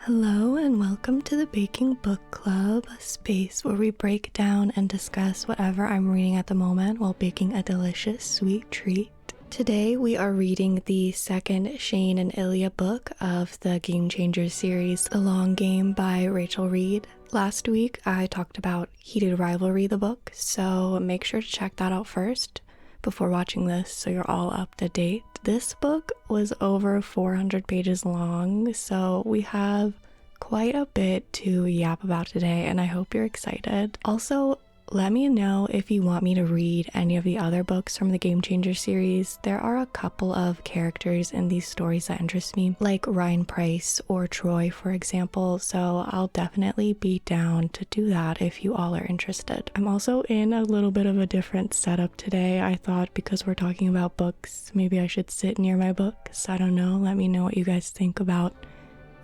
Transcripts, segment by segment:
Hello and welcome to the Baking Book Club, a space where we break down and discuss whatever I'm reading at the moment while baking a delicious sweet treat. Today we are reading the second Shane and Ilya book of the Game Changers series, The Long Game by Rachel Reid. Last week I talked about Heated Rivalry, the book, so make sure to check that out first before watching this so you're all up to date. This book was over 400 pages long, so we have quite a bit to yap about today, and I hope you're excited. Also, let me know if you want me to read any of the other books from the Game Changer series. There are a couple of characters in these stories that interest me, like Ryan Price or Troy, for example, so I'll definitely be down to do that if you all are interested. I'm also in a little bit of a different setup today. I thought because we're talking about books, maybe I should sit near my books. I don't know. Let me know what you guys think about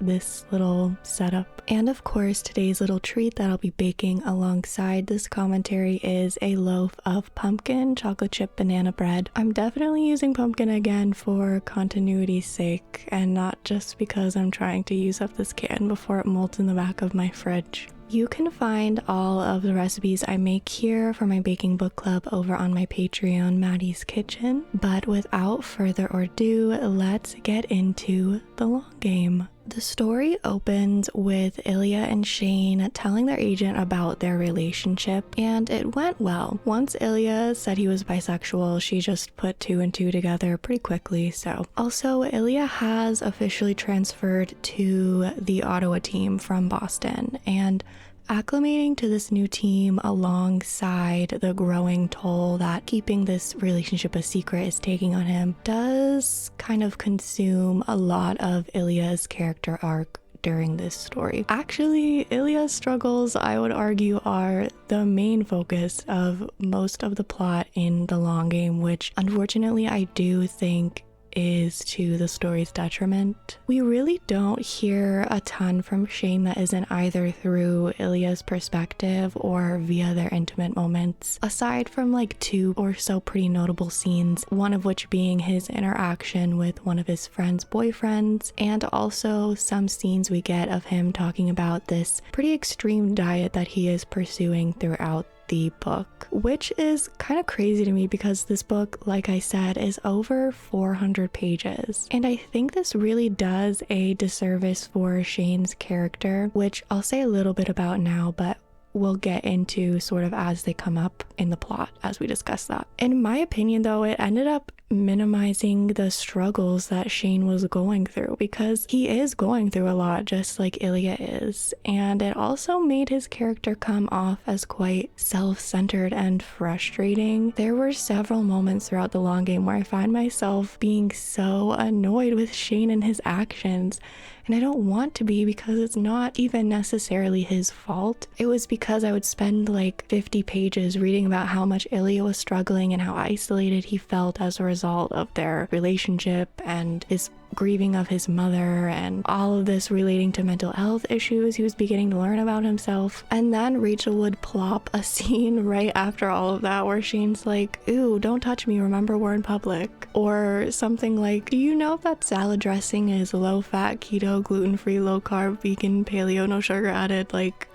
this little setup. And of course, today's little treat that I'll be baking alongside this commentary is a loaf of pumpkin chocolate chip banana bread. I'm definitely using pumpkin again for continuity's sake, and not just because I'm trying to use up this can before it molts in the back of my fridge. You can find all of the recipes I make here for my baking book club over on my Patreon, Maddie's Kitchen. But without further ado, let's get into the long game. The story opens with Ilia and Shane telling their agent about their relationship, and it went well. Once Ilya said he was bisexual, she just put two and two together pretty quickly. So also, Ilya has officially transferred to the Ottawa team from Boston, and acclimating to this new team alongside the growing toll that keeping this relationship a secret is taking on him does kind of consume a lot of Ilya's character arc during this story. Actually, Ilya's struggles, I would argue, are the main focus of most of the plot in The Long Game, which unfortunately I do think is to the story's detriment. We really don't hear a ton from Shane that isn't either through Ilya's perspective or via their intimate moments, aside from like two or so pretty notable scenes, one of which being his interaction with one of his friend's boyfriends, and also some scenes we get of him talking about this pretty extreme diet that he is pursuing throughout the book, which is kind of crazy to me because this book, like I said, is over 400 pages. And I think this really does a disservice for Shane's character, which I'll say a little bit about now, but we'll get into sort of as they come up in the plot as we discuss that. In my opinion, though, it ended up minimizing the struggles that Shane was going through, because he is going through a lot just like Ilya is, and it also made his character come off as quite self-centered and frustrating. There were several moments throughout The Long Game where I find myself being so annoyed with Shane and his actions, and I don't want to be because it's not even necessarily his fault. It was because I would spend like 50 pages reading about how much Ilya was struggling and how isolated he felt as a result of their relationship and his grieving of his mother and all of this relating to mental health issues he was beginning to learn about himself. And then Rachel would plop a scene right after all of that where Shane's like, "Ooh, don't touch me, remember we're in public." Or something like, "Do you know that salad dressing is low fat, keto, gluten-free, low carb, vegan, paleo, no sugar added?" Like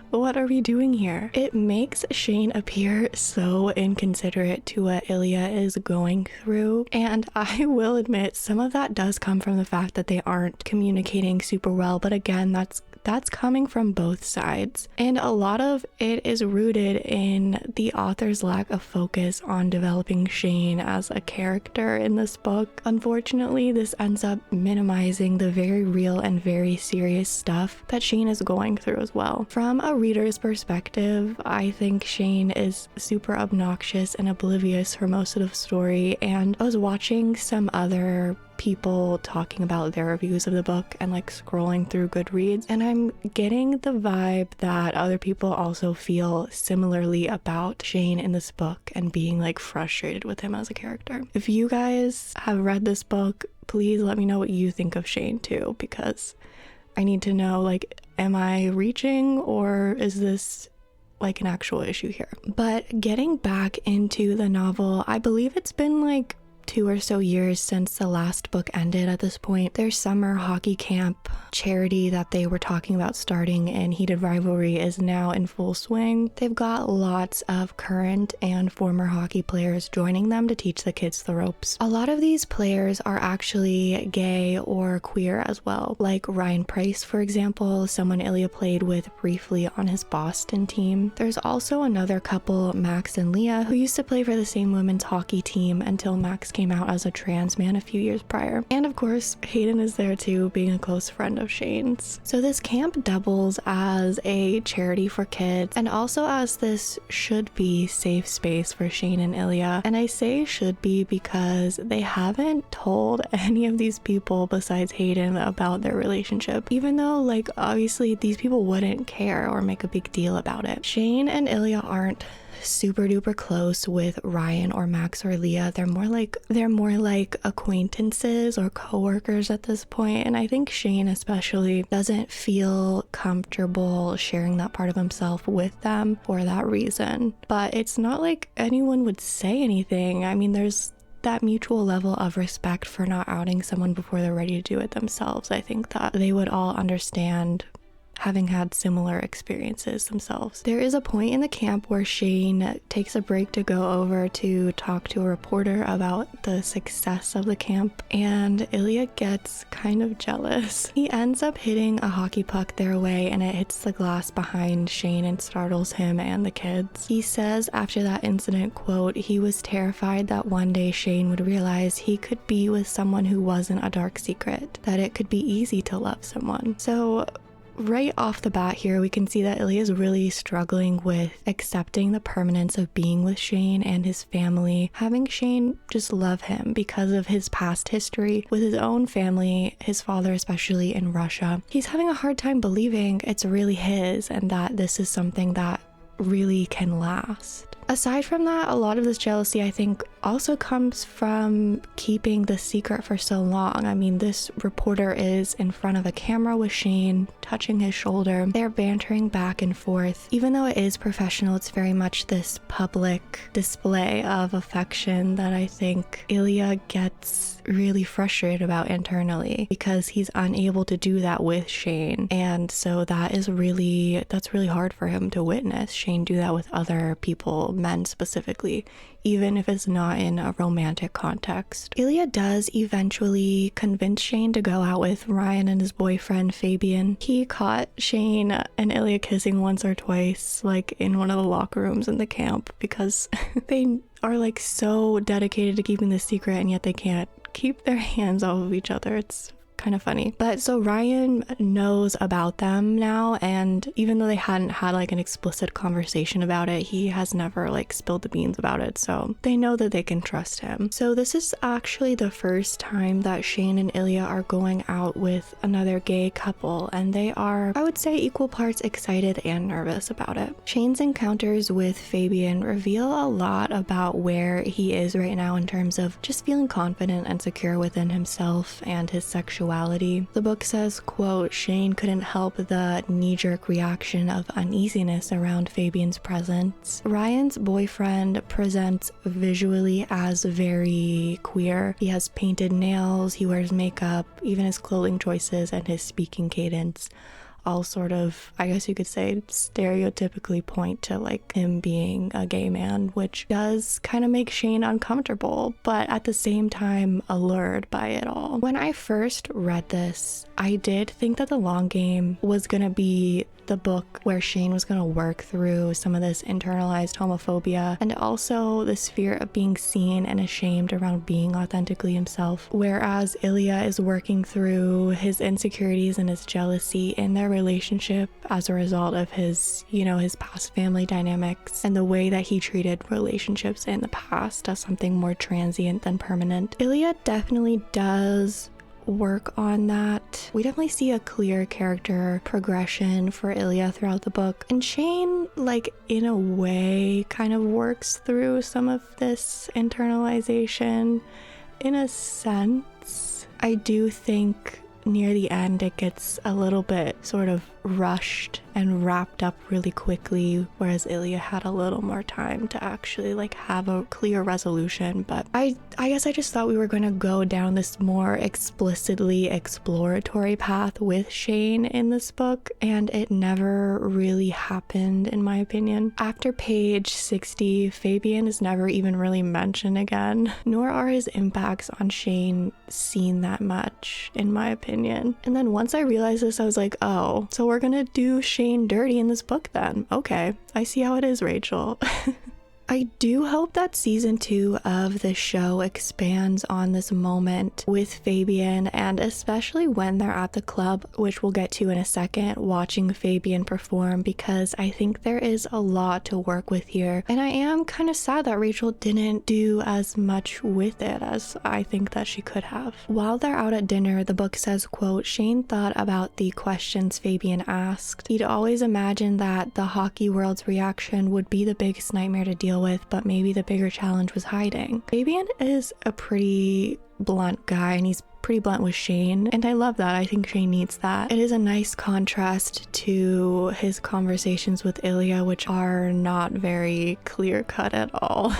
what are we doing here? It makes Shane appear so inconsiderate to what Ilya is going through, and I will admit some of that does come from the fact that they aren't communicating super well, but again, that's coming from both sides, and a lot of it is rooted in the author's lack of focus on developing Shane as a character in this book. Unfortunately, this ends up minimizing the very real and very serious stuff that Shane is going through as well. From a reader's perspective, I think Shane is super obnoxious and oblivious for most of the story, and I was watching some other people talking about their reviews of the book and like scrolling through Goodreads, and I'm getting the vibe that other people also feel similarly about Shane in this book and being like frustrated with him as a character. If you guys have read this book, please let me know what you think of Shane too, because I need to know, like, am I reaching or is this like an actual issue here? But getting back into the novel, I believe it's been like 2 or so years since the last book ended at this point. Their summer hockey camp charity that they were talking about starting in Heated Rivalry is now in full swing. They've got lots of current and former hockey players joining them to teach the kids the ropes. A lot of these players are actually gay or queer as well, like Ryan Price, for example, someone Ilya played with briefly on his Boston team. There's also another couple, Max and Leah, who used to play for the same women's hockey team until Max came out as a trans man a few years prior. And of course, Hayden is there too, being a close friend of Shane's. So this camp doubles as a charity for kids and also as this should be safe space for Shane and Ilya. And I say should be because they haven't told any of these people besides Hayden about their relationship, even though like obviously these people wouldn't care or make a big deal about it. Shane and Ilya aren't super duper close with Ryan or Max or Leah. They're more like acquaintances or co-workers at this point, and I think Shane especially doesn't feel comfortable sharing that part of himself with them for that reason. But it's not like anyone would say anything. I mean, there's that mutual level of respect for not outing someone before they're ready to do it themselves. I think that they would all understand, having had similar experiences themselves. There is a point in the camp where Shane takes a break to go over to talk to a reporter about the success of the camp, and Ilya gets kind of jealous. He ends up hitting a hockey puck their way and it hits the glass behind Shane and startles him and the kids. He says after that incident, quote, he was terrified that one day Shane would realize he could be with someone who wasn't a dark secret, that it could be easy to love someone. So right off the bat here, we can see that Ilya is really struggling with accepting the permanence of being with Shane and his family, having Shane just love him because of his past history with his own family, his father especially in Russia. He's having a hard time believing it's really his and that this is something that really can last. Aside from that, a lot of this jealousy, I think, also comes from keeping the secret for so long. I mean, this reporter is in front of a camera with Shane, touching his shoulder. They're bantering back and forth. Even though it is professional, it's very much this public display of affection that I think Ilya gets really frustrated about internally because he's unable to do that with Shane. And so that's really hard for him to witness Shane do that with other people, men specifically, even if it's not in a romantic context. Ilya does eventually convince Shane to go out with Ryan and his boyfriend Fabian. He caught Shane and Ilya kissing once or twice, like in one of the locker rooms in the camp, because they are like so dedicated to keeping this secret and yet they can't keep their hands off of each other. It's kind of funny. But so Ryan knows about them now, and even though they hadn't had like an explicit conversation about it, he has never like spilled the beans about it, so they know that they can trust him. So this is actually the first time that Shane and Ilya are going out with another gay couple, and they are, I would say, equal parts excited and nervous about it. Shane's encounters with Fabian reveal a lot about where he is right now in terms of just feeling confident and secure within himself and his sexuality. The book says, quote, Shane couldn't help the knee-jerk reaction of uneasiness around Fabian's presence. Ryan's boyfriend presents visually as very queer. He has painted nails, he wears makeup, even his clothing choices and his speaking cadence all sort of, I guess you could say, stereotypically point to like him being a gay man, which does kind of make Shane uncomfortable, but at the same time allured by it all. When I first read this, I did think that The Long Game was gonna be the book where Shane was going to work through some of this internalized homophobia and also this fear of being seen and ashamed around being authentically himself, whereas Ilya is working through his insecurities and his jealousy in their relationship as a result of his past family dynamics and the way that he treated relationships in the past as something more transient than permanent. Ilya definitely does work on that. We definitely see a clear character progression for Ilya throughout the book, and Shane, like, in a way kind of works through some of this internalization in a sense. I do think near the end it gets a little bit sort of rushed and wrapped up really quickly, whereas Ilya had a little more time to actually like have a clear resolution. But I guess I just thought we were going to go down this more explicitly exploratory path with Shane in this book, and it never really happened in my opinion. After page 60, Fabian is never even really mentioned again, nor are his impacts on Shane seen that much in my opinion. And then once I realized this, I was like, oh, so we're gonna do Shane dirty in this book then. Okay, I see how it is, Rachel. I do hope that season 2 of the show expands on this moment with Fabian, and especially when they're at the club, which we'll get to in a second, watching Fabian perform, because I think there is a lot to work with here. And I am kind of sad that Rachel didn't do as much with it as I think that she could have. While they're out at dinner, the book says, quote, Shane thought about the questions Fabian asked. He'd always imagined that the hockey world's reaction would be the biggest nightmare to deal with, but maybe the bigger challenge was hiding. Fabian is a pretty blunt guy, and he's pretty blunt with Shane, and I love that. I think Shane needs that. It is a nice contrast to his conversations with Ilya, which are not very clear-cut at all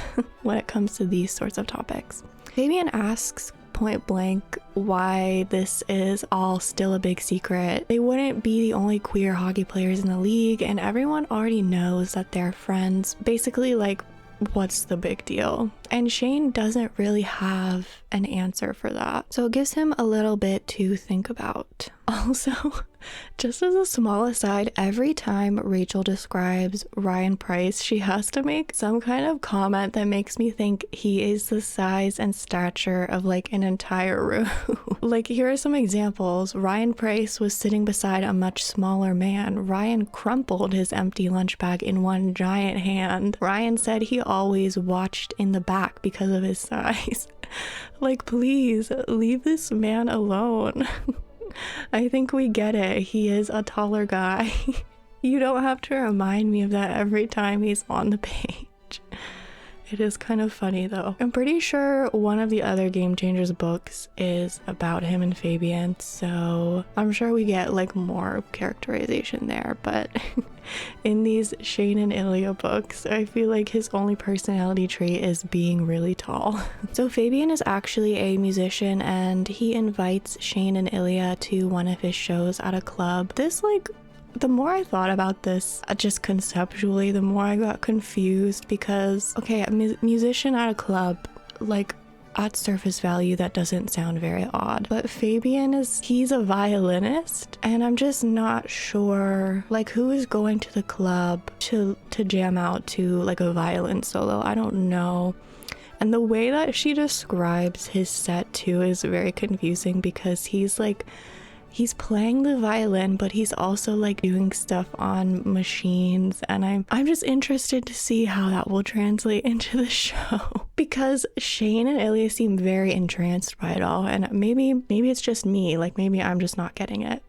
when it comes to these sorts of topics. Fabian asks point blank why this is all still a big secret. They wouldn't be the only queer hockey players in the league, and everyone already knows that they're friends. Basically, like, what's the big deal? And Shane doesn't really have an answer for that, so it gives him a little bit to think about. Also, just as a small aside, every time Rachel describes Ryan Price, she has to make some kind of comment that makes me think he is the size and stature of like an entire room. Like, here are some examples. Ryan Price was sitting beside a much smaller man. Ryan crumpled his empty lunch bag in one giant hand. Ryan said he always watched in the back because of his size. Like, please leave this man alone. I think we get it. He is a taller guy. You don't have to remind me of that every time he's on the page. It is kind of funny though. I'm pretty sure one of the other Game Changers books is about him and Fabian, so I'm sure we get like more characterization there, but in these Shane and Ilya books, I feel like his only personality trait is being really tall. So Fabian is actually a musician, and he invites Shane and Ilya to one of his shows at a club. This, like, the more I thought about this, just conceptually, the more I got confused, because, okay, a musician at a club, like, at surface value, that doesn't sound very odd. But Fabian he's a violinist, and I'm just not sure, like, who is going to the club to jam out to, like, a violin solo? I don't know. And the way that she describes his set, too, is very confusing, because he's playing the violin, but he's also like doing stuff on machines, and I'm just interested to see how that will translate into the show, because Shane and Ilya seem very entranced by it all, and maybe it's just me, like maybe I'm just not getting it.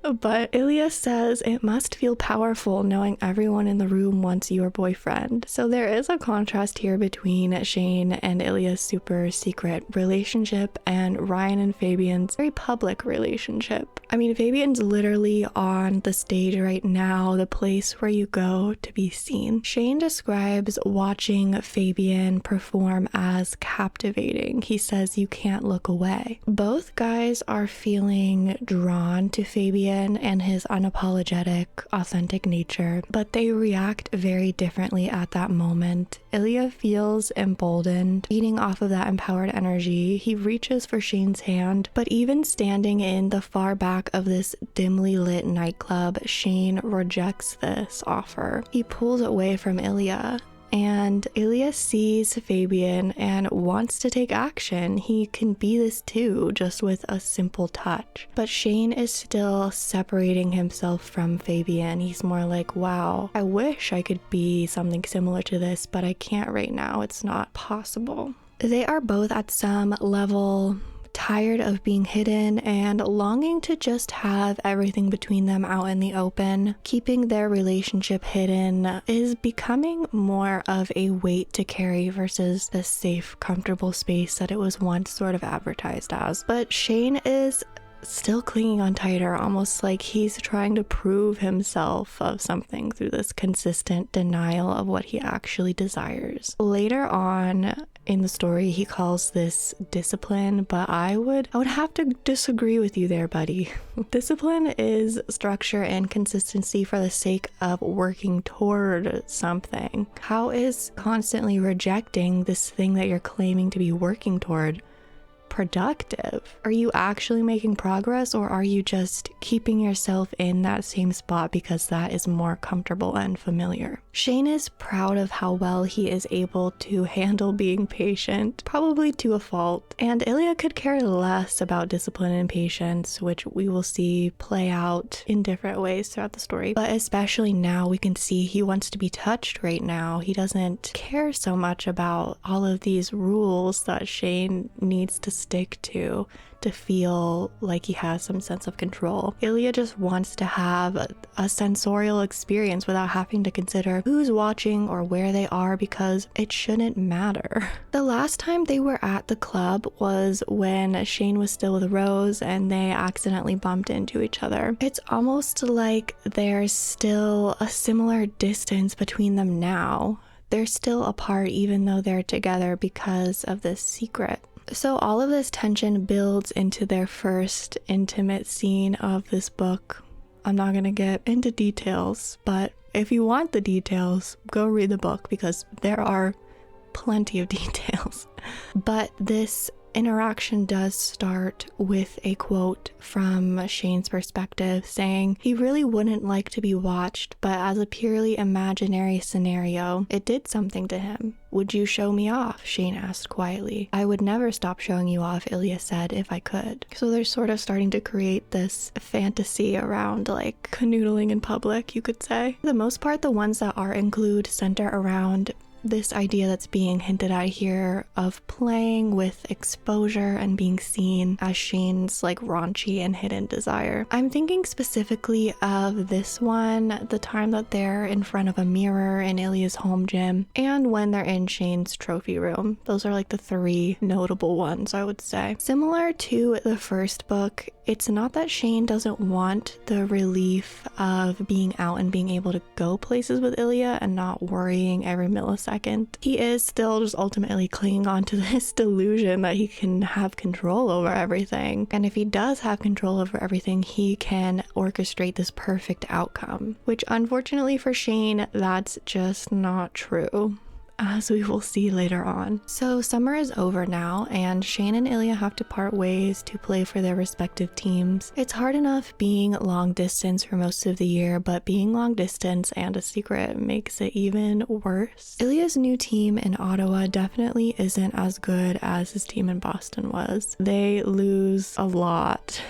But Ilya says it must feel powerful knowing everyone in the room wants your boyfriend. So there is a contrast here between Shane and Ilya's super secret relationship and Ryan and Fabian's very public relationship. I mean, Fabian's literally on the stage right now, the place where you go to be seen. Shane describes watching Fabian perform as captivating. He says you can't look away. Both guys are feeling drawn to Fabian and his unapologetic, authentic nature, but they react very differently at that moment. Ilya feels emboldened, feeding off of that empowered energy. He reaches for Shane's hand, but even standing in the far back of this dimly lit nightclub, Shane rejects this offer. He pulls away from Ilya. And Ilya sees Fabian and wants to take action. He can be this too, just with a simple touch. But Shane is still separating himself from Fabian. He's more like, wow, I wish I could be something similar to this, but I can't right now. It's not possible. They are both at some level tired of being hidden and longing to just have everything between them out in the open. Keeping their relationship hidden is becoming more of a weight to carry versus the safe, comfortable space that it was once sort of advertised as. But Shane is still clinging on tighter, almost like he's trying to prove himself of something through this consistent denial of what he actually desires. Later on in the story, he calls this discipline, but I would have to disagree with you there, buddy. Discipline is structure and consistency for the sake of working toward something. How is constantly rejecting this thing that you're claiming to be working toward productive? Are you actually making progress, or are you just keeping yourself in that same spot because that is more comfortable and familiar? Shane is proud of how well he is able to handle being patient, probably to a fault, and Ilya could care less about discipline and patience, which we will see play out in different ways throughout the story. But especially now, we can see he wants to be touched right now. He doesn't care so much about all of these rules that Shane needs to stick to feel like he has some sense of control. Ilya just wants to have a sensorial experience without having to consider who's watching or where they are, because it shouldn't matter. The last time they were at the club was when Shane was still with Rose and they accidentally bumped into each other. It's almost like there's still a similar distance between them now. They're still apart even though they're together because of this secret. So all of this tension builds into their first intimate scene of this book. I'm not going to get into details, but if you want the details, go read the book because there are plenty of details. But this interaction does start with a quote from Shane's perspective saying he really wouldn't like to be watched, but as a purely imaginary scenario, it did something to him. "Would you show me off?" Shane asked quietly. "I would never stop showing you off," Ilya said, "if I could." So they're sort of starting to create this fantasy around like canoodling in public, you could say. For the most part, the ones that are include center around this idea that's being hinted at here of playing with exposure and being seen as Shane's like raunchy and hidden desire. I'm thinking specifically of this one, the time that they're in front of a mirror in Ilya's home gym, and when they're in Shane's trophy room. Those are like the three notable ones, I would say. Similar to the first book, it's not that Shane doesn't want the relief of being out and being able to go places with Ilya and not worrying every millisecond. He is still just ultimately clinging on to this delusion that he can have control over everything. And if he does have control over everything, he can orchestrate this perfect outcome, which unfortunately for Shane, that's just not true, as we will see later on. So summer is over now, and Shane and Ilya have to part ways to play for their respective teams. It's hard enough being long distance for most of the year, but being long distance and a secret makes it even worse. Ilya's new team in Ottawa definitely isn't as good as his team in Boston was. They lose a lot.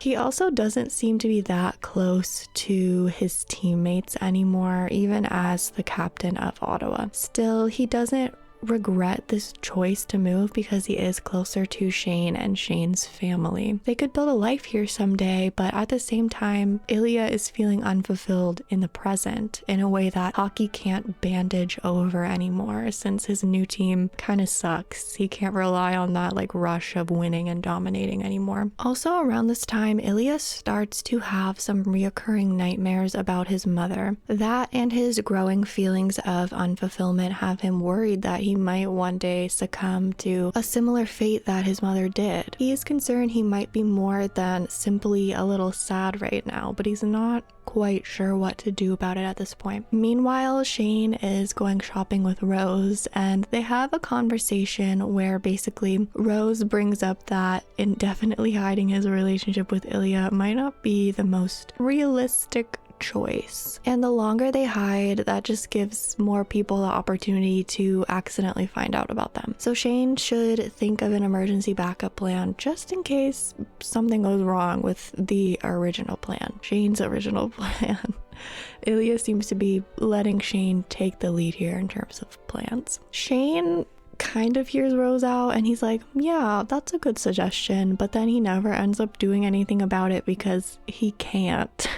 He also doesn't seem to be that close to his teammates anymore, even as the captain of Ottawa. Still, he doesn't regret this choice to move because he is closer to Shane and Shane's family. They could build a life here someday, but at the same time, Ilya is feeling unfulfilled in the present in a way that hockey can't bandage over anymore since his new team kind of sucks. He can't rely on that like rush of winning and dominating anymore. Also around this time, Ilya starts to have some reoccurring nightmares about his mother. That and his growing feelings of unfulfillment have him worried that he might one day succumb to a similar fate that his mother did. He is concerned he might be more than simply a little sad right now, but he's not quite sure what to do about it at this point. Meanwhile, Shane is going shopping with Rose, and they have a conversation where basically Rose brings up that indefinitely hiding his relationship with Ilya might not be the most realistic choice. And the longer they hide, that just gives more people the opportunity to accidentally find out about them. So Shane should think of an emergency backup plan just in case something goes wrong with the original plan, Shane's original plan. Ilya seems to be letting Shane take the lead here in terms of plans. Shane kind of hears Rose out and he's like, yeah, that's a good suggestion, but then he never ends up doing anything about it because he can't.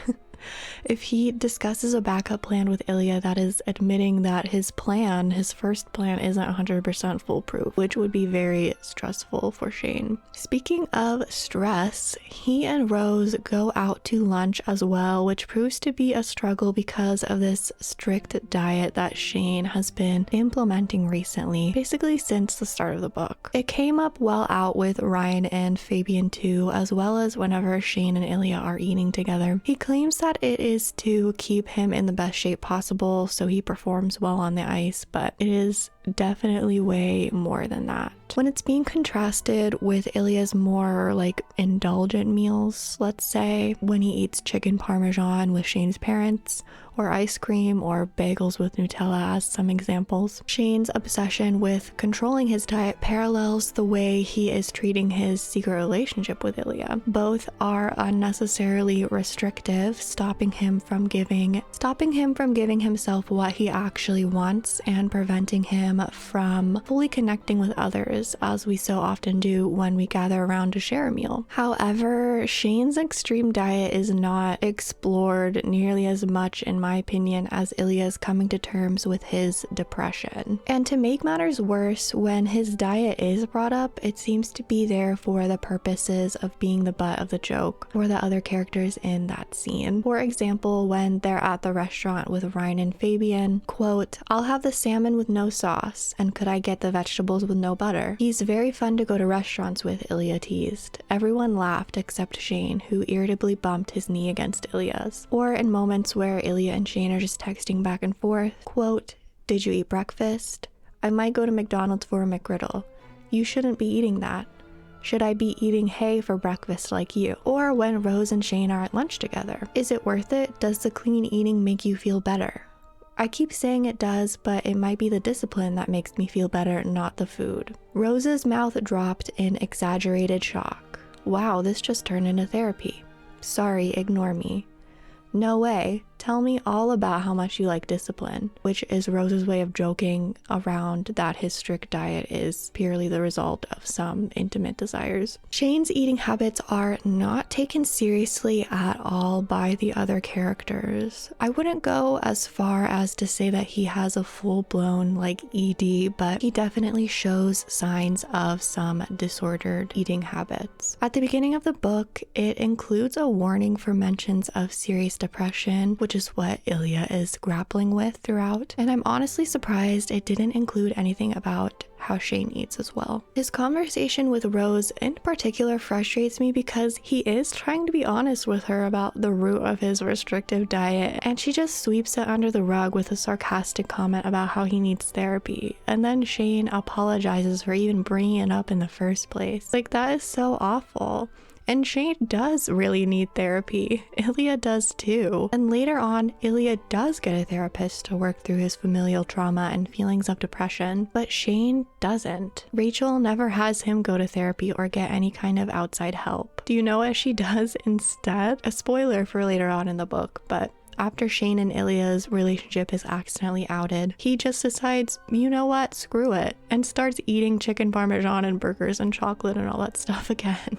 If he discusses a backup plan with Ilya, that is admitting that his first plan isn't 100% foolproof, which would be very stressful for Shane. Speaking of stress, he and Rose go out to lunch as well, which proves to be a struggle because of this strict diet that Shane has been implementing recently, basically since the start of the book. It came up well out with Ryan and Fabian too, as well as whenever Shane and Ilya are eating together. He claims that it is to keep him in the best shape possible so he performs well on the ice, but it is definitely way more than that. When it's being contrasted with Ilya's more like indulgent meals, let's say when he eats chicken parmesan with Shane's parents, or ice cream or bagels with Nutella as some examples, Shane's obsession with controlling his diet parallels the way he is treating his secret relationship with Ilya. Both are unnecessarily restrictive, stopping him from giving himself what he actually wants and preventing him from fully connecting with others, as we so often do when we gather around to share a meal. However, Shane's extreme diet is not explored nearly as much in my opinion as Ilya's coming to terms with his depression. And to make matters worse, when his diet is brought up, it seems to be there for the purposes of being the butt of the joke for the other characters in that scene. For example, when they're at the restaurant with Ryan and Fabian, quote, "I'll have the salmon with no sauce, and could I get the vegetables with no butter?" He's very fun to go to restaurants with, Ilya teased. Everyone laughed except Shane, who irritably bumped his knee against Ilya's. Or in moments where Ilya and Shane are just texting back and forth, quote, "Did you eat breakfast? I might go to McDonald's for a McGriddle. You shouldn't be eating that. Should I be eating hay for breakfast like you?" Or when Rose and Shane are at lunch together, "Is it worth it? Does the clean eating make you feel better?" I keep saying it does, but it might be the discipline that makes me feel better, not the food. Rose's mouth dropped in exaggerated shock. Wow, this just turned into therapy. Sorry, ignore me. No way. Tell me all about how much you like discipline, which is Rose's way of joking around that his strict diet is purely the result of some intimate desires. Shane's eating habits are not taken seriously at all by the other characters. I wouldn't go as far as to say that he has a full-blown like ED, but he definitely shows signs of some disordered eating habits. At the beginning of the book, it includes a warning for mentions of serious depression, which is what Ilya is grappling with throughout, and I'm honestly surprised it didn't include anything about how Shane eats as well. His conversation with Rose in particular frustrates me because he is trying to be honest with her about the root of his restrictive diet, and she just sweeps it under the rug with a sarcastic comment about how he needs therapy, and then Shane apologizes for even bringing it up in the first place. Like, that is so awful. And Shane does really need therapy. Ilya does too. And later on, Ilya does get a therapist to work through his familial trauma and feelings of depression, but Shane doesn't. Rachel never has him go to therapy or get any kind of outside help. Do you know what she does instead? A spoiler for later on in the book, but after Shane and Ilya's relationship is accidentally outed, he just decides, you know what, screw it, and starts eating chicken parmesan and burgers and chocolate and all that stuff again.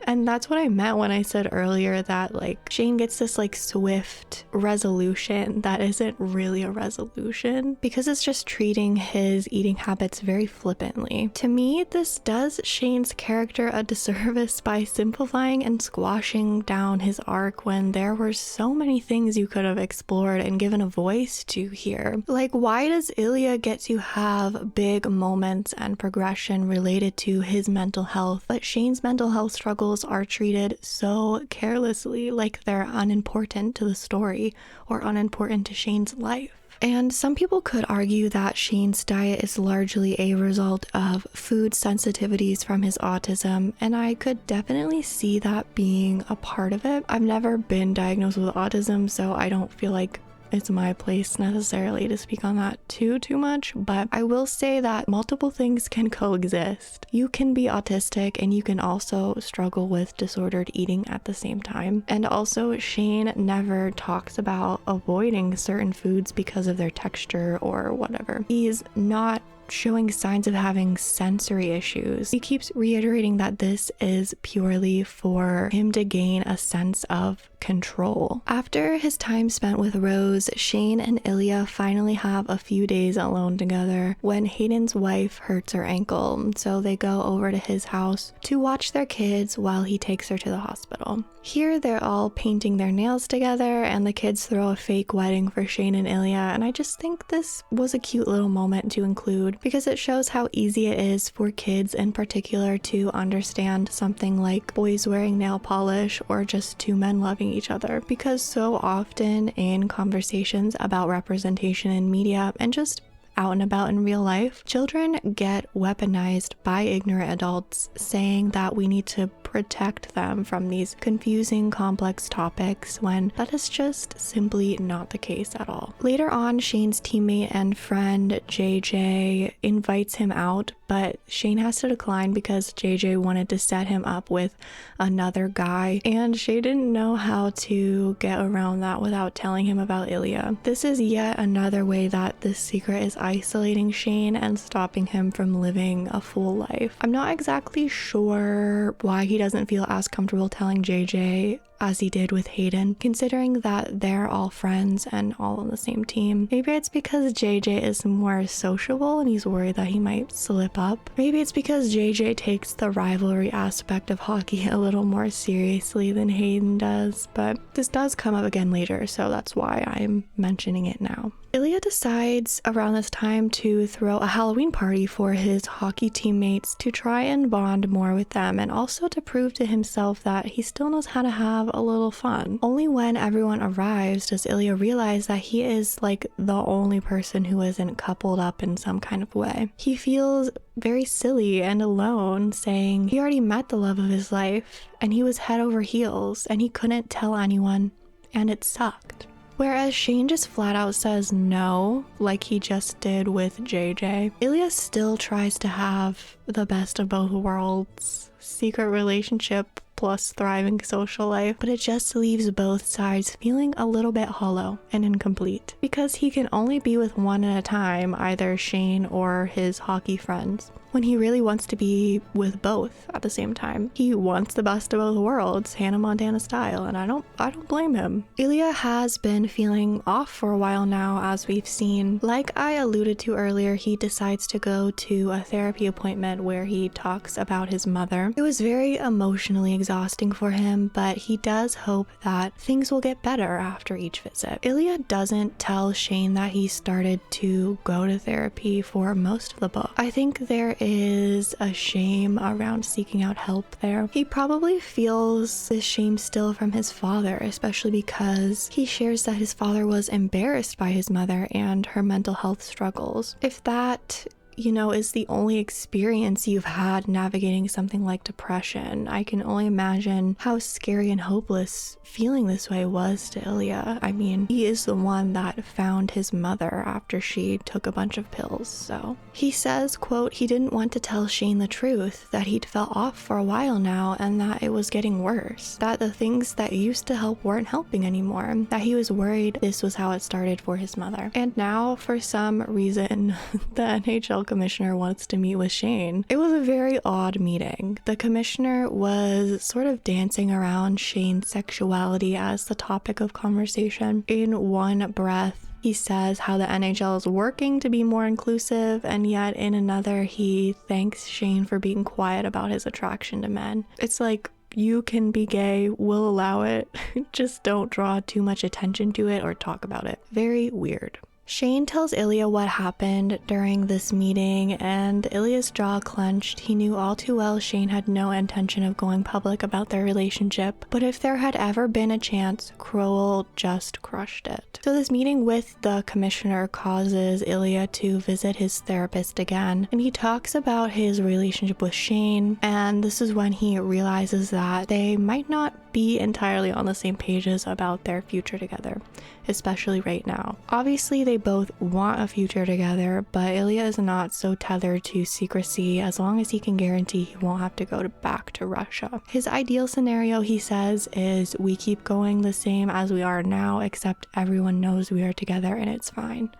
And that's what I meant when I said earlier that like Shane gets this like swift resolution that isn't really a resolution because it's just treating his eating habits very flippantly. To me, this does Shane's character a disservice by simplifying and squashing down his arc when there were so many things you could have explored and given a voice to here. Like, why does Ilya get to have big moments and progression related to his mental health, but Shane's mental health struggles are treated so carelessly, like they're unimportant to the story or unimportant to Shane's life? And some people could argue that Shane's diet is largely a result of food sensitivities from his autism, and I could definitely see that being a part of it. I've never been diagnosed with autism, so I don't feel like it's my place necessarily to speak on that too much, but I will say that multiple things can coexist. You can be autistic and you can also struggle with disordered eating at the same time. And also, Shane never talks about avoiding certain foods because of their texture or whatever. He's not showing signs of having sensory issues. He keeps reiterating that this is purely for him to gain a sense of control. After his time spent with Rose, Shane and Ilya finally have a few days alone together when Hayden's wife hurts her ankle, so they go over to his house to watch their kids while he takes her to the hospital. Here they're all painting their nails together and the kids throw a fake wedding for Shane and Ilya, and I just think this was a cute little moment to include because it shows how easy it is for kids in particular to understand something like boys wearing nail polish or just two men loving each other, because so often in conversations about representation in media and just out and about in real life, children get weaponized by ignorant adults saying that we need to protect them from these confusing, complex topics when that is just simply not the case at all. Later on, Shane's teammate and friend JJ invites him out, but Shane has to decline because JJ wanted to set him up with another guy, and Shane didn't know how to get around that without telling him about Ilya. This is yet another way that this secret is isolating Shane and stopping him from living a full life. I'm not exactly sure why he doesn't feel as comfortable telling JJ as he did with Hayden, considering that they're all friends and all on the same team. Maybe it's because JJ is more sociable and he's worried that he might slip up. Maybe it's because JJ takes the rivalry aspect of hockey a little more seriously than Hayden does, but this does come up again later, so that's why I'm mentioning it now. Ilya decides around this time to throw a Halloween party for his hockey teammates to try and bond more with them and also to prove to himself that he still knows how to have a little fun. Only when everyone arrives does Ilya realize that he is like the only person who isn't coupled up in some kind of way. He feels very silly and alone, saying he already met the love of his life and he was head over heels and he couldn't tell anyone and it sucked. Whereas Shane just flat out says no, like he just did with JJ, Ilya still tries to have the best of both worlds, secret relationship plus thriving social life, but it just leaves both sides feeling a little bit hollow and incomplete because he can only be with one at a time, either Shane or his hockey friends, when he really wants to be with both at the same time. He wants the best of both worlds, Hannah Montana style, and I don't blame him. Ilya has been feeling off for a while now, as we've seen. Like I alluded to earlier, he decides to go to a therapy appointment where he talks about his mother. It was very emotionally exhausting for him, but he does hope that things will get better after each visit. Ilya doesn't tell Shane that he started to go to therapy for most of the book. I think there is a shame around seeking out help there. He probably feels this shame still from his father, especially because he shares that his father was embarrassed by his mother and her mental health struggles. If that is the only experience you've had navigating something like depression, I can only imagine how scary and hopeless feeling this way was to Ilya. I mean, he is the one that found his mother after she took a bunch of pills, so. He says, quote, he didn't want to tell Shane the truth, that he'd felt off for a while now and that it was getting worse, that the things that used to help weren't helping anymore, that he was worried this was how it started for his mother. And now, for some reason, the NHL commissioner wants to meet with Shane. It was a very odd meeting. The commissioner was sort of dancing around Shane's sexuality as the topic of conversation. In one breath, he says how the NHL is working to be more inclusive, and yet in another, he thanks Shane for being quiet about his attraction to men. It's like, you can be gay, we'll allow it, just don't draw too much attention to it or talk about it. Very weird. Shane tells Ilya what happened during this meeting, and Ilya's jaw clenched. He knew all too well Shane had no intention of going public about their relationship, but if there had ever been a chance, Crowell just crushed it. So this meeting with the commissioner causes Ilya to visit his therapist again, and he talks about his relationship with Shane, and this is when he realizes that they might not be entirely on the same pages about their future together, especially right now. Obviously, they both want a future together, but Ilya is not so tethered to secrecy as long as he can guarantee he won't have to go back to Russia. His ideal scenario, he says, is we keep going the same as we are now, except everyone knows we are together and it's fine.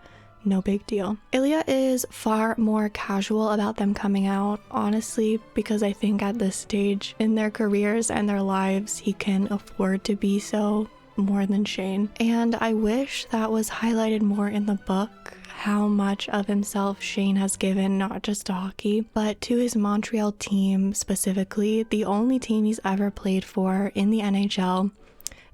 no big deal. Ilya is far more casual about them coming out, honestly, because I think at this stage in their careers and their lives, he can afford to be so more than Shane. And I wish that was highlighted more in the book, how much of himself Shane has given, not just to hockey, but to his Montreal team specifically, the only team he's ever played for in the NHL,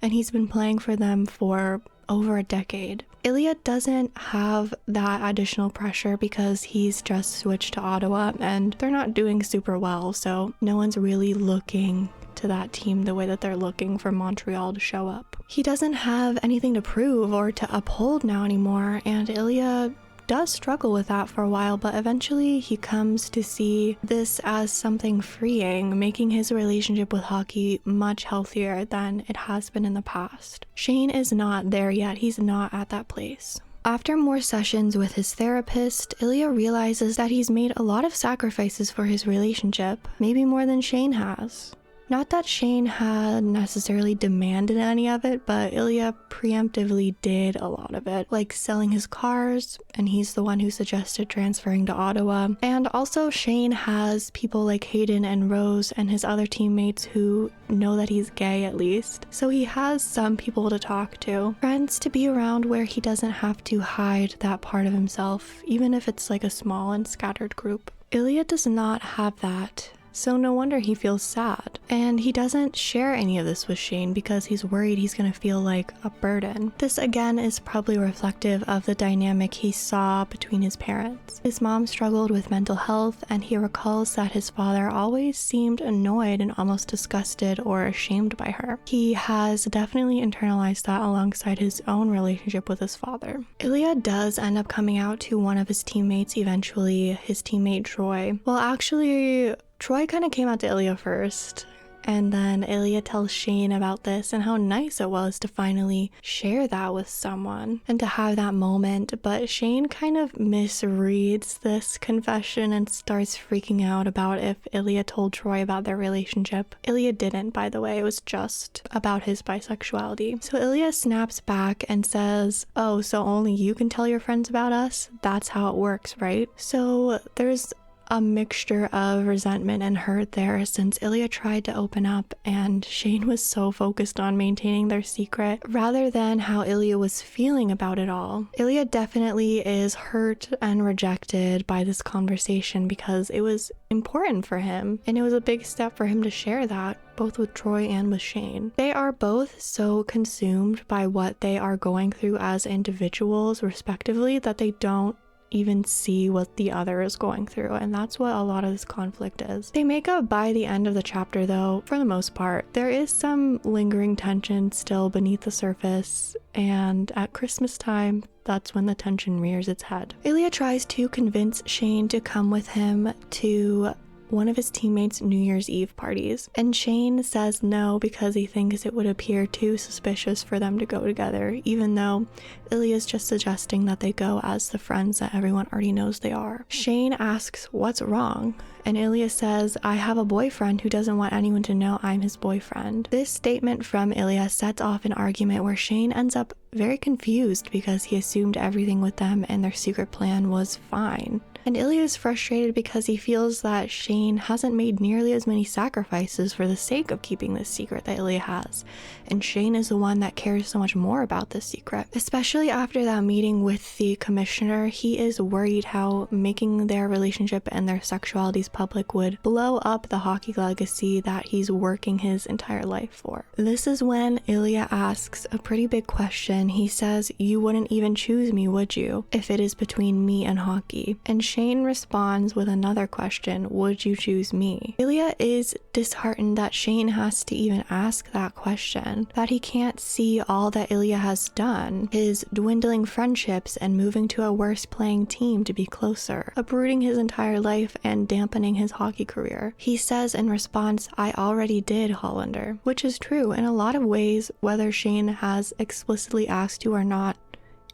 and he's been playing for them for over a decade. Ilya doesn't have that additional pressure because he's just switched to Ottawa and they're not doing super well, so no one's really looking to that team the way that they're looking for Montreal to show up. He doesn't have anything to prove or to uphold now anymore, and Ilya does struggle with that for a while, but eventually he comes to see this as something freeing, making his relationship with hockey much healthier than it has been in the past. Shane is not there yet. He's not at that place. After more sessions with his therapist, Ilya realizes that he's made a lot of sacrifices for his relationship, maybe more than Shane has. Not that Shane had necessarily demanded any of it, but Ilya preemptively did a lot of it, like selling his cars, and he's the one who suggested transferring to Ottawa. And also Shane has people like Hayden and Rose and his other teammates who know that he's gay at least. So he has some people to talk to, friends to be around where he doesn't have to hide that part of himself, even if it's like a small and scattered group. Ilya does not have that. So no wonder he feels sad. And he doesn't share any of this with Shane because he's worried he's gonna feel like a burden. This again is probably reflective of the dynamic he saw between his parents. His mom struggled with mental health, and he recalls that his father always seemed annoyed and almost disgusted or ashamed by her. He has definitely internalized that alongside his own relationship with his father. Ilya does end up coming out to one of his teammates eventually, his teammate Troy. Well, actually, Troy kind of came out to Ilya first, and then Ilya tells Shane about this and how nice it was to finally share that with someone and to have that moment, but Shane kind of misreads this confession and starts freaking out about if Ilya told Troy about their relationship. Ilya didn't, by the way, it was just about his bisexuality. So Ilya snaps back and says, "Oh, so only you can tell your friends about us? That's how it works, right?" So there's a mixture of resentment and hurt there since Ilya tried to open up and Shane was so focused on maintaining their secret rather than how Ilya was feeling about it all. Ilya definitely is hurt and rejected by this conversation because it was important for him and it was a big step for him to share that, both with Troy and with Shane. They are both so consumed by what they are going through as individuals respectively that they don't even see what the other is going through, and that's what a lot of this conflict is. They make up by the end of the chapter though, for the most part. There is some lingering tension still beneath the surface, and at Christmas time, that's when the tension rears its head. Ilya tries to convince Shane to come with him to one of his teammates' New Year's Eve parties, and Shane says no because he thinks it would appear too suspicious for them to go together, even though Ilya's just suggesting that they go as the friends that everyone already knows they are. Shane asks what's wrong, and Ilya says, "I have a boyfriend who doesn't want anyone to know I'm his boyfriend." This statement from Ilya sets off an argument where Shane ends up very confused because he assumed everything with them and their secret plan was fine. And Ilya is frustrated because he feels that Shane hasn't made nearly as many sacrifices for the sake of keeping this secret that Ilya has. And Shane is the one that cares so much more about this secret. Especially after that meeting with the commissioner, he is worried how making their relationship and their sexualities public would blow up the hockey legacy that he's working his entire life for. This is when Ilya asks a pretty big question. He says, "You wouldn't even choose me, would you, if it is between me and hockey?" And Shane responds with another question, "Would you choose me?" Ilya is disheartened that Shane has to even ask that question, that he can't see all that Ilya has done, his dwindling friendships and moving to a worse playing team to be closer, uprooting his entire life and dampening his hockey career. He says in response, "I already did, Hollander," which is true in a lot of ways, whether Shane has explicitly asked to or not.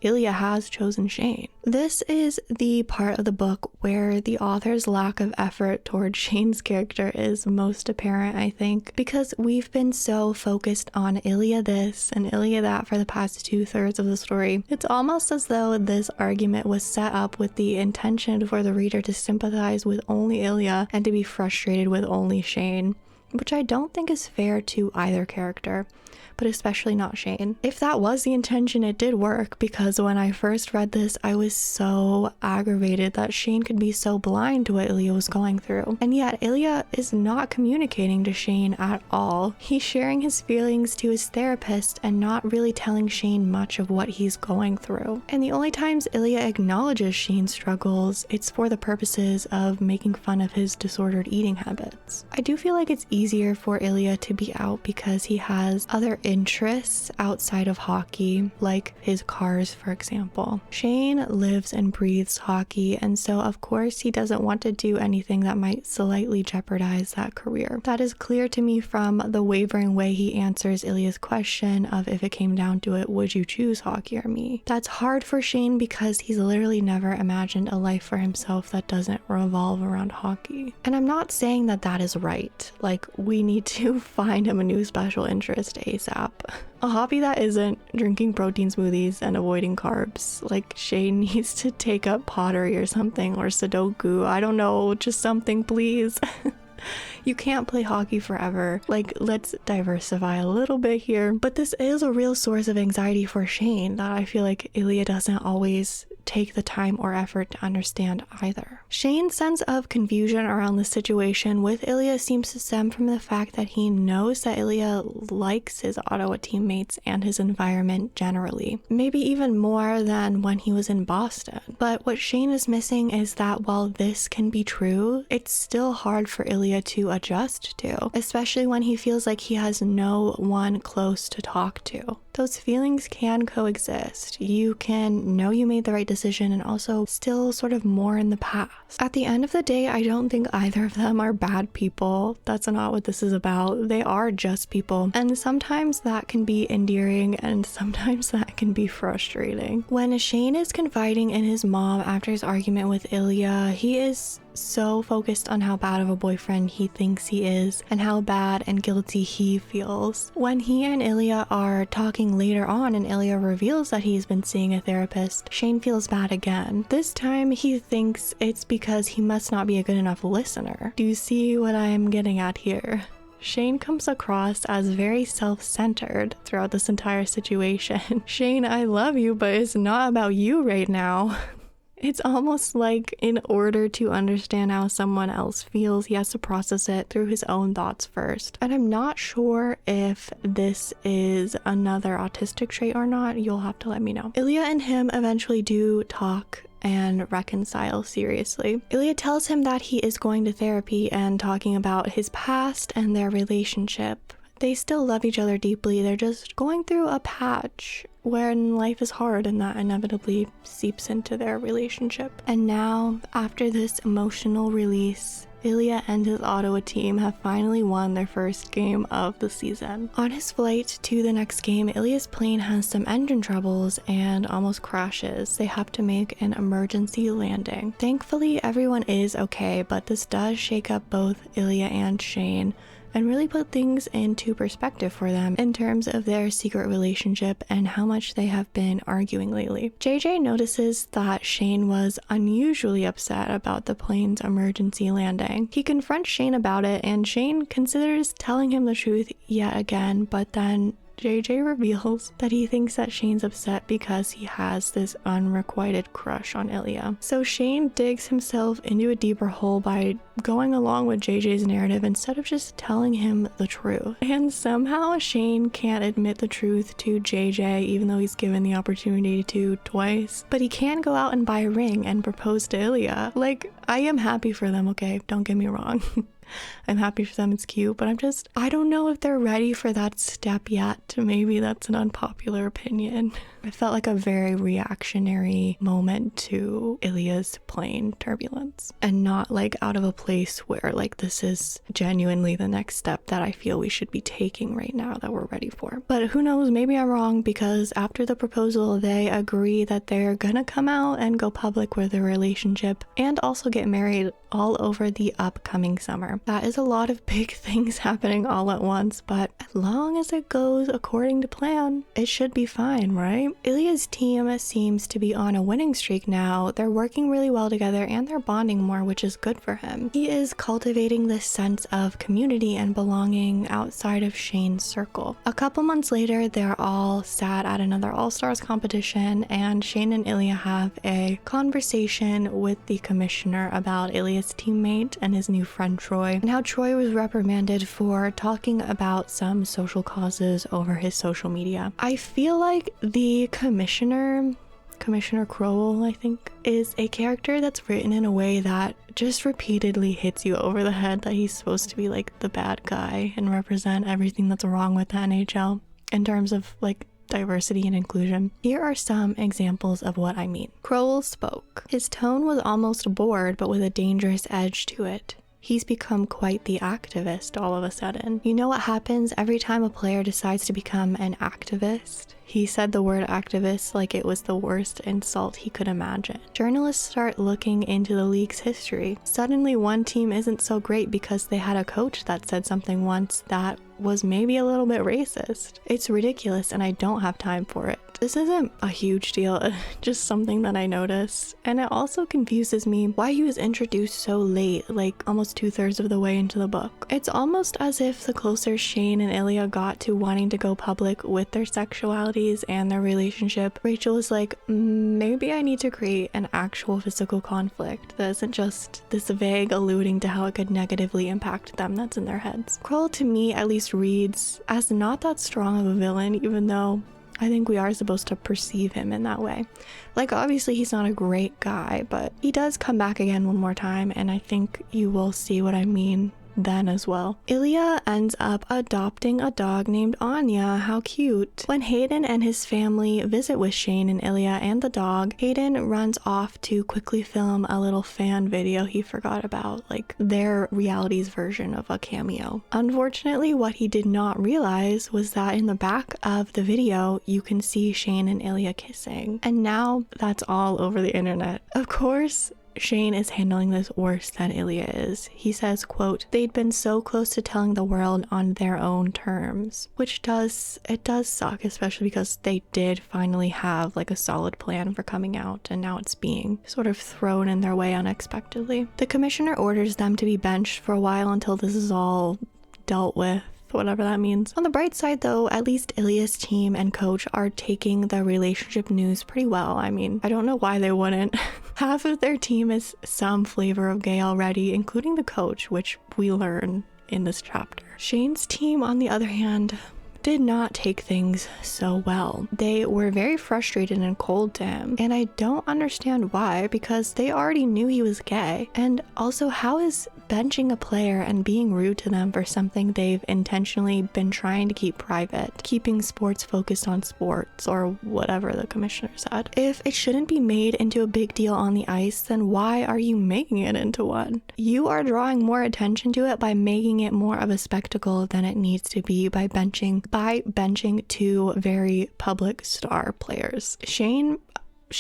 Ilya has chosen Shane. This is the part of the book where the author's lack of effort towards Shane's character is most apparent, I think, because we've been so focused on Ilya this and Ilya that for the past 2/3 of the story. It's almost as though this argument was set up with the intention for the reader to sympathize with only Ilya and to be frustrated with only Shane, which I don't think is fair to either character, but especially not Shane. If that was the intention, it did work, because when I first read this, I was so aggravated that Shane could be so blind to what Ilya was going through. And yet, Ilya is not communicating to Shane at all. He's sharing his feelings to his therapist and not really telling Shane much of what he's going through. And the only times Ilya acknowledges Shane's struggles, it's for the purposes of making fun of his disordered eating habits. I do feel like it's easier for Ilya to be out because he has other interests outside of hockey, like his cars, for example. Shane lives and breathes hockey, and so of course he doesn't want to do anything that might slightly jeopardize that career. That is clear to me from the wavering way he answers Ilya's question of, if it came down to it, would you choose hockey or me? That's hard for Shane because he's literally never imagined a life for himself that doesn't revolve around hockey. And I'm not saying that that is right. Like, we need to find him a new special interest ASAP. A hobby that isn't drinking protein smoothies and avoiding carbs. Like, Shane needs to take up pottery or something, or Sudoku. I don't know, just something, please. You can't play hockey forever. Like, let's diversify a little bit here. But this is a real source of anxiety for Shane that I feel like Ilya doesn't always take the time or effort to understand either. Shane's sense of confusion around the situation with Ilya seems to stem from the fact that he knows that Ilya likes his Ottawa teammates and his environment generally, maybe even more than when he was in Boston. But what Shane is missing is that while this can be true, it's still hard for Ilya to adjust to, especially when he feels like he has no one close to talk to. Those feelings can coexist. You can know you made the right decision and also still sort of mourn in the past. At the end of the day, I don't think either of them are bad people. That's not what this is about. They are just people. And sometimes that can be endearing and sometimes that can be frustrating. When Shane is confiding in his mom after his argument with Ilya, he is so focused on how bad of a boyfriend he thinks he is and how bad and guilty he feels. When he and Ilya are talking later on and Ilya reveals that he's been seeing a therapist, Shane feels bad again. This time he thinks it's because he must not be a good enough listener. Do you see what I'm getting at here? Shane comes across as very self-centered throughout this entire situation. Shane, I love you, but it's not about you right now. It's almost like in order to understand how someone else feels, he has to process it through his own thoughts first. And I'm not sure if this is another autistic trait or not. You'll have to let me know. Ilya and him eventually do talk and reconcile seriously. Ilya tells him that he is going to therapy and talking about his past and their relationship. They still love each other deeply. They're just going through a patch when life is hard, and that inevitably seeps into their relationship. And now, after this emotional release, Ilya and his Ottawa team have finally won their first game of the season. On his flight to the next game, Ilya's plane has some engine troubles and almost crashes. They have to make an emergency landing. Thankfully, everyone is okay, but this does shake up both Ilya and Shane and really put things into perspective for them in terms of their secret relationship and how much they have been arguing lately. JJ notices that Shane was unusually upset about the plane's emergency landing. He confronts Shane about it, and Shane considers telling him the truth yet again, but then JJ reveals that he thinks that Shane's upset because he has this unrequited crush on Ilya. So Shane digs himself into a deeper hole by going along with JJ's narrative instead of just telling him the truth. And somehow Shane can't admit the truth to JJ even though he's given the opportunity to twice. But he can go out and buy a ring and propose to Ilya. Like, I am happy for them, okay? Don't get me wrong. I'm happy for them, it's cute, but I don't know if they're ready for that step yet. Maybe that's an unpopular opinion. It felt like a very reactionary moment to Ilya's plane turbulence, and not like out of a place where like this is genuinely the next step that I feel we should be taking right now that we're ready for. But who knows, maybe I'm wrong, because after the proposal they agree that they're gonna come out and go public with their relationship and also get married all over the upcoming summer. That is a lot of big things happening all at once, but as long as it goes according to plan, it should be fine, right? Ilya's team seems to be on a winning streak now. They're working really well together and they're bonding more, which is good for him. He is cultivating this sense of community and belonging outside of Shane's circle. A couple months later, they're all sat at another All-Stars competition, and Shane and Ilya have a conversation with the commissioner about Ilya's teammate and his new friend Troy, and how Troy was reprimanded for talking about some social causes over his social media. I feel like the Commissioner Crowell, I think, is a character that's written in a way that just repeatedly hits you over the head that he's supposed to be like the bad guy and represent everything that's wrong with the NHL in terms of like diversity and inclusion. Here are some examples of what I mean. Crowell spoke. His tone was almost bored, but with a dangerous edge to it. He's become quite the activist all of a sudden. You know what happens every time a player decides to become an activist? He said the word activist like it was the worst insult he could imagine. Journalists start looking into the league's history. Suddenly one team isn't so great because they had a coach that said something once that was maybe a little bit racist. It's ridiculous and I don't have time for it. This isn't a huge deal, just something that I noticed. And it also confuses me why he was introduced so late, like almost 2/3 of the way into the book. It's almost as if the closer Shane and Ilya got to wanting to go public with their sexualities and their relationship, Rachel was like, maybe I need to create an actual physical conflict that isn't just this vague alluding to how it could negatively impact them that's in their heads. Kroll, to me at least, reads as not that strong of a villain, even though I think we are supposed to perceive him in that way. Like, obviously he's not a great guy, but he does come back again one more time, and I think you will see what I mean then as well. Ilya ends up adopting a dog named Anya. How cute. When Hayden and his family visit with Shane and Ilya and the dog, Hayden runs off to quickly film a little fan video he forgot about, like their reality's version of a cameo. Unfortunately, what he did not realize was that in the back of the video, you can see Shane and Ilya kissing. And now that's all over the internet. Of course, Shane is handling this worse than Ilya is. He says, quote, they'd been so close to telling the world on their own terms, which does suck, especially because they did finally have like a solid plan for coming out, and now it's being sort of thrown in their way unexpectedly. The commissioner orders them to be benched for a while until this is all dealt with, whatever that means. On the bright side though, at least Ilya's team and coach are taking the relationship news pretty well. I mean, I don't know why they wouldn't. Half of their team is some flavor of gay already, including the coach, which we learn in this chapter. Shane's team, on the other hand, did not take things so well. They were very frustrated and cold to him, and I don't understand why, because they already knew he was gay. And also, how is benching a player and being rude to them for something they've intentionally been trying to keep private, keeping sports focused on sports, or whatever the commissioner said? If it shouldn't be made into a big deal on the ice, then why are you making it into one? You are drawing more attention to it by making it more of a spectacle than it needs to be by benching two very public star players. Shane,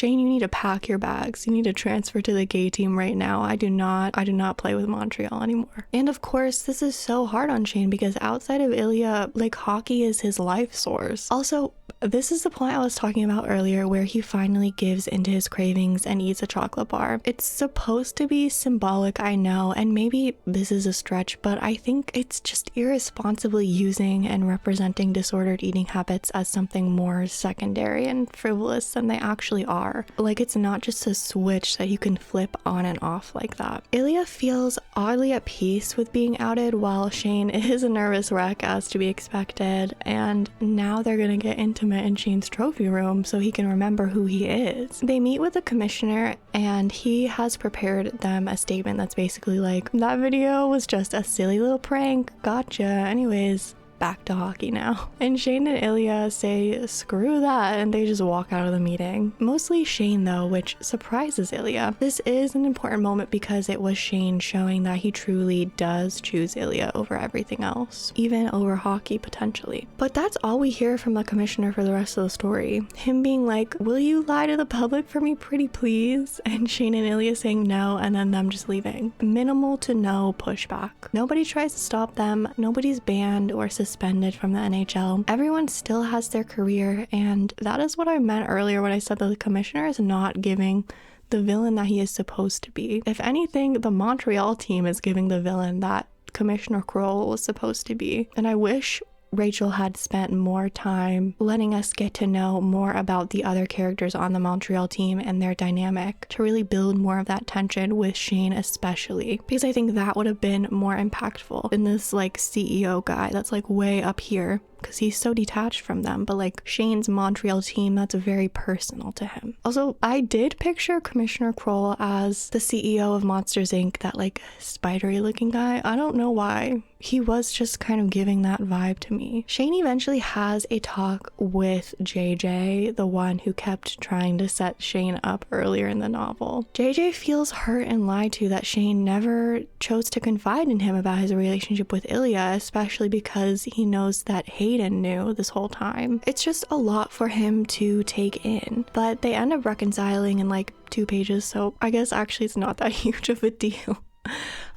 you need to pack your bags. You need to transfer to the gay team right now. I do not play with Montreal anymore. And of course, this is so hard on Shane because outside of Ilya, like, hockey is his life source. Also, this is the point I was talking about earlier where he finally gives into his cravings and eats a chocolate bar. It's supposed to be symbolic, I know, and maybe this is a stretch, but I think it's just irresponsibly using and representing disordered eating habits as something more secondary and frivolous than they actually are. are. Like, it's not just a switch that you can flip on and off like that. Ilya feels oddly at peace with being outed, while Shane is a nervous wreck, as to be expected, and now they're gonna get intimate in Shane's trophy room so he can remember who he is. They meet with the commissioner, and he has prepared them a statement that's basically like, that video was just a silly little prank, gotcha, anyways, back to hockey now. And Shane and Ilya say screw that, and they just walk out of the meeting. Mostly Shane though, which surprises Ilya. This is an important moment because it was Shane showing that he truly does choose Ilya over everything else, even over hockey potentially. But that's all we hear from the commissioner for the rest of the story. Him being like, will you lie to the public for me pretty please? And Shane and Ilya saying no, and then them just leaving. Minimal to no pushback. Nobody tries to stop them, nobody's banned or suspended from the NHL. Everyone still has their career, and that is what I meant earlier when I said that the commissioner is not giving the villain that he is supposed to be. If anything, the Montreal team is giving the villain that Commissioner Kroll was supposed to be. And I wish Rachel had spent more time letting us get to know more about the other characters on the Montreal team and their dynamic, to really build more of that tension with Shane especially, because I think that would have been more impactful than this like CEO guy that's like way up here, because he's so detached from them. But like Shane's Montreal team, that's very personal to him. Also, I did picture Commissioner Kroll as the CEO of Monsters Inc., that like spidery looking guy. I don't know why. He was just kind of giving that vibe to me. Shane eventually has a talk with JJ, the one who kept trying to set Shane up earlier in the novel. JJ feels hurt and lied to that Shane never chose to confide in him about his relationship with Ilya, especially because he knows that Hayden knew this whole time. It's just a lot for him to take in, but they end up reconciling in like 2 pages, so I guess actually it's not that huge of a deal.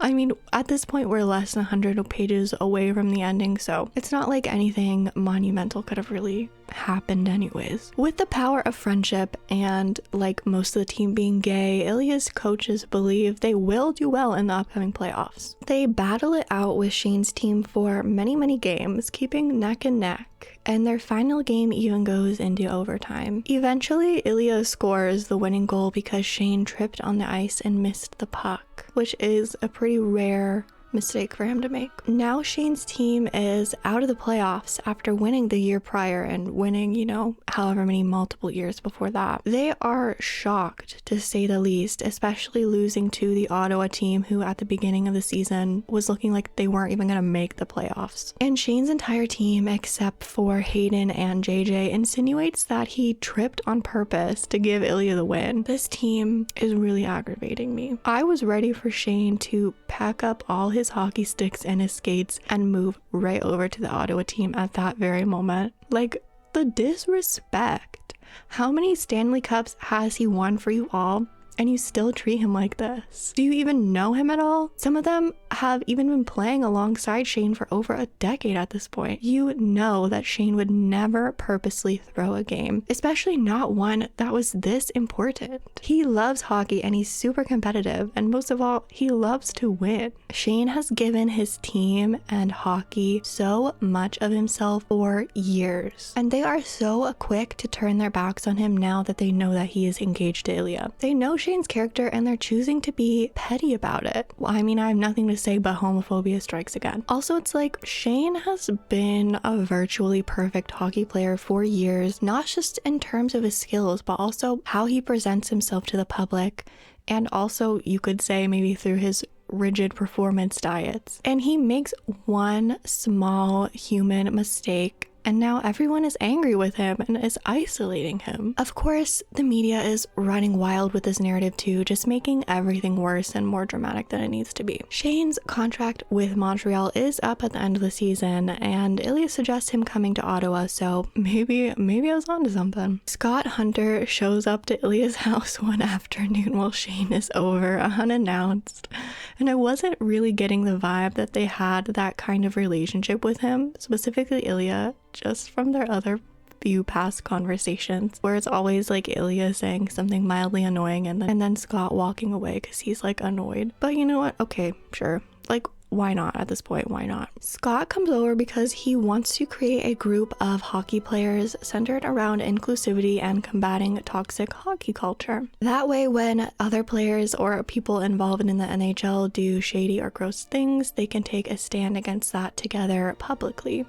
I mean, at this point we're less than 100 pages away from the ending, so it's not like anything monumental could have really happened anyways. With the power of friendship and like most of the team being gay, Ilya's coaches believe they will do well in the upcoming playoffs. They battle it out with Shane's team for many games, keeping neck and neck, and their final game even goes into overtime. Eventually, Ilya scores the winning goal because Shane tripped on the ice and missed the puck, which is a pretty rare mistake for him to make. Now Shane's team is out of the playoffs after winning the year prior and winning, you know, however many multiple years before that. They are shocked, to say the least, especially losing to the Ottawa team, who at the beginning of the season was looking like they weren't even going to make the playoffs. And Shane's entire team, except for Hayden and JJ, insinuates that he tripped on purpose to give Ilya the win. This team is really aggravating me. I was ready for Shane to pack up all his hockey sticks and his skates and move right over to the Ottawa team at that very moment. Like, the disrespect. How many Stanley Cups has he won for you all, and you still treat him like this? Do you even know him at all? Some of them have even been playing alongside Shane for over a decade at this point. You know that Shane would never purposely throw a game, especially not one that was this important. He loves hockey and he's super competitive, and most of all, he loves to win. Shane has given his team and hockey so much of himself for years, and they are so quick to turn their backs on him now that they know that he is engaged to Ilya. They know Shane's character and they're choosing to be petty about it. Well, I mean, I have nothing to say but homophobia strikes again. Also, it's like Shane has been a virtually perfect hockey player for years, not just in terms of his skills, but also how he presents himself to the public, and also you could say maybe through his rigid performance diets. And he makes one small human mistake, and now everyone is angry with him and is isolating him. Of course, the media is running wild with this narrative too, just making everything worse and more dramatic than it needs to be. Shane's contract with Montreal is up at the end of the season, and Ilya suggests him coming to Ottawa, so maybe I was onto something. Scott Hunter shows up to Ilya's house one afternoon while Shane is over, unannounced, and I wasn't really getting the vibe that they had that kind of relationship with him, specifically Ilya, just from their other few past conversations, where it's always like Ilya saying something mildly annoying and then Scott walking away because he's like annoyed. But you know what? Okay, sure. Like, why not at this point? Why not? Scott comes over because he wants to create a group of hockey players centered around inclusivity and combating toxic hockey culture. That way, when other players or people involved in the NHL do shady or gross things, they can take a stand against that together publicly.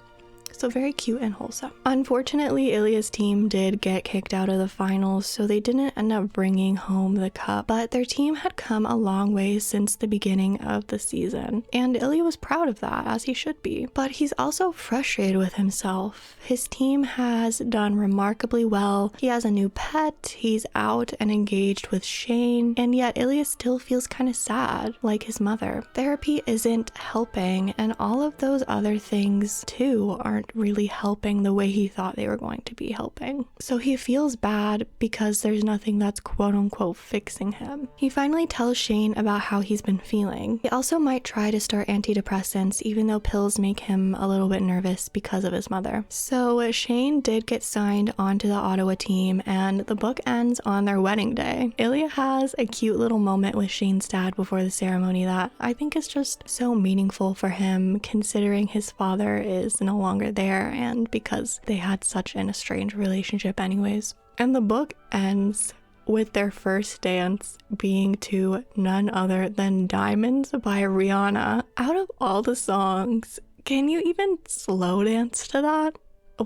So very cute and wholesome. Unfortunately, Ilya's team did get kicked out of the finals, so they didn't end up bringing home the cup, but their team had come a long way since the beginning of the season, and Ilya was proud of that, as he should be. But he's also frustrated with himself. His team has done remarkably well. He has a new pet, he's out and engaged with Shane, and yet Ilya still feels kind of sad, like his mother. Therapy isn't helping, and all of those other things too aren't really helping the way he thought they were going to be helping. So he feels bad because there's nothing that's quote unquote fixing him. He finally tells Shane about how he's been feeling. He also might try to start antidepressants, even though pills make him a little bit nervous because of his mother. So Shane did get signed onto the Ottawa team, and the book ends on their wedding day. Ilya has a cute little moment with Shane's dad before the ceremony that I think is just so meaningful for him, considering his father is no longer there and because they had such an estranged relationship anyways. And the book ends with their first dance being to none other than Diamonds by Rihanna. Out of all the songs, can you even slow dance to that?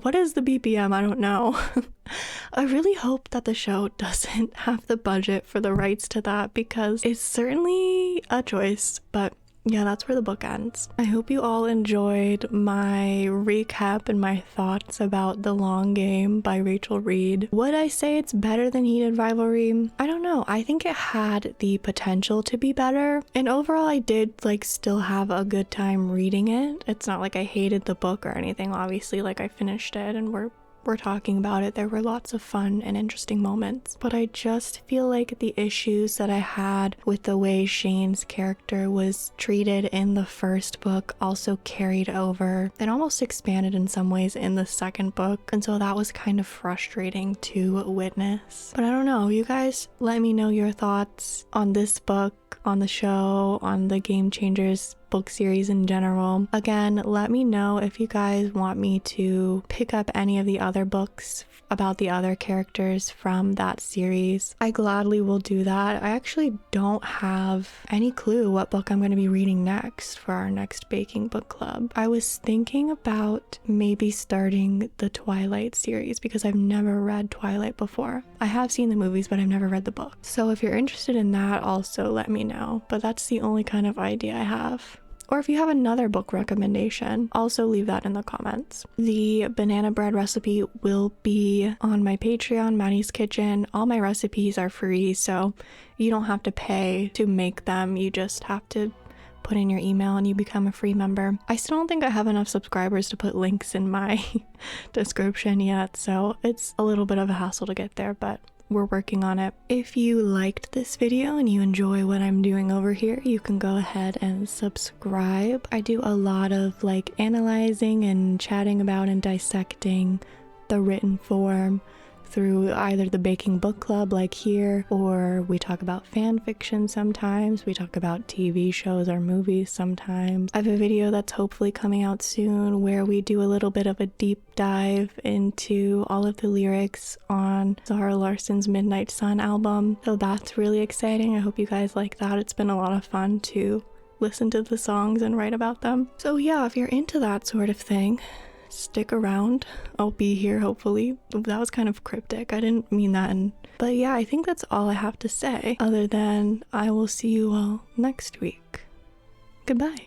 What is the BPM? I don't know. I really hope that the show doesn't have the budget for the rights to that, because it's certainly a choice, but yeah, that's where the book ends. I hope you all enjoyed my recap and my thoughts about The Long Game by Rachel Reid. Would I say it's better than Heated Rivalry? I don't know. I think it had the potential to be better. And overall, I did still have a good time reading it. It's not like I hated the book or anything. Obviously, I finished it and we're talking about it. There were lots of fun and interesting moments, but I just feel like the issues that I had with the way Shane's character was treated in the first book also carried over and almost expanded in some ways in the second book, and so that was kind of frustrating to witness. But I don't know, you guys let me know your thoughts on this book, on the show, on the Game Changers book series in general. Again, let me know if you guys want me to pick up any of the other books about the other characters from that series. I gladly will do that. I actually don't have any clue what book I'm going to be reading next for our next baking book club. I was thinking about maybe starting the Twilight series because I've never read Twilight before. I have seen the movies, but I've never read the book. So if you're interested in that, also let me know. But that's the only kind of idea I have. Or if you have another book recommendation, also leave that in the comments. The banana bread recipe will be on my Patreon, Maddie's Kitchen. All my recipes are free, so you don't have to pay to make them. You just have to put in your email and you become a free member. I still don't think I have enough subscribers to put links in my description yet, so it's a little bit of a hassle to get there, but we're working on it. If you liked this video and you enjoy what I'm doing over here, you can go ahead and subscribe. I do a lot of analyzing and chatting about and dissecting the written form through either the baking book club like here, or we talk about fan fiction sometimes, we talk about TV shows or movies sometimes. I have a video that's hopefully coming out soon where we do a little bit of a deep dive into all of the lyrics on Zara Larsson's Midnight Sun album, so that's really exciting. I hope you guys like that. It's been a lot of fun to listen to the songs and write about them. So yeah, if you're into that sort of thing, stick around. I'll be here hopefully. That was kind of cryptic. I didn't mean that. But yeah, I think that's all I have to say, other than I will see you all next week. Goodbye.